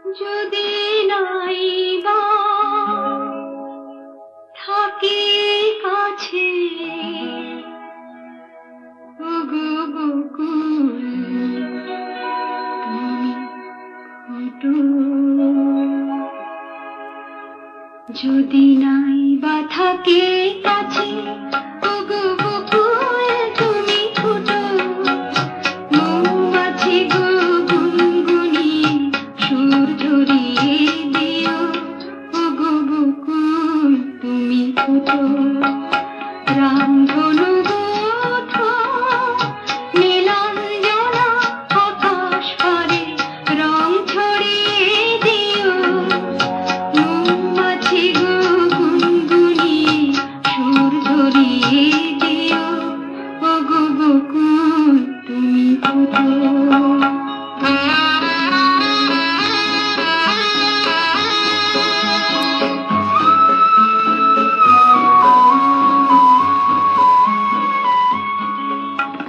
যদি নাই বা থাকে কাছে ওগো বকুল তুমি ফুটো। যদি নাই বা থাকে কাছে ওগো বকুল তুমি ফুটো। মৌমাছি গো গুনগুনিয়ে সুর ঝরিয়ে দিও ওগো বকুল তুমি ফুটো। রামধনু গোঠো নীলাঞ্জনা আকাশ পারে রং ছড়িয়ে দিও। মৌমাছি গো গুনগুনিয়ে সুর ঝরিয়ে দিও ওগো বকুল তুমি ফুটো।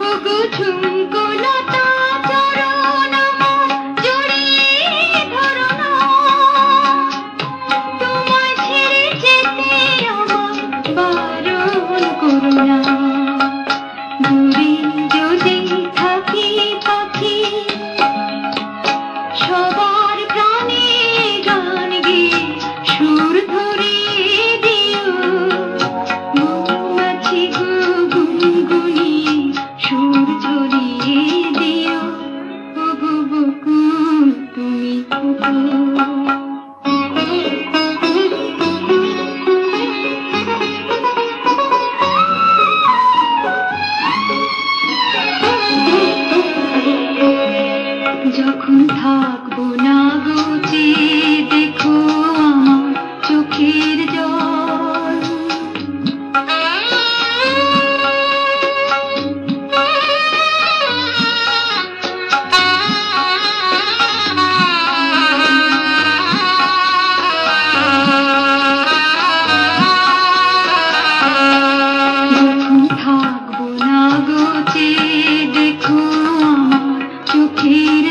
ওগো ঝুমকো লতা চরণ আমার জড়িয়ে ধরো না। তোমায় ছেড়ে যেতে আমার বারণ করো না। দূরে যদি থাকি পাখি সবার প্রাণে গান গেয়ে সুর ধরিয়ে দিও। মৌমাছি গো গুনগুনিয়ে সুর ঝরিয়ে দিও ওগো বকুল তুমি ফুটো। যখন থাকবো না গো চেয়ে দেখো আমার চোখের জল। যখন থাকবো না গো চেয়ে দেখো আমার চোখের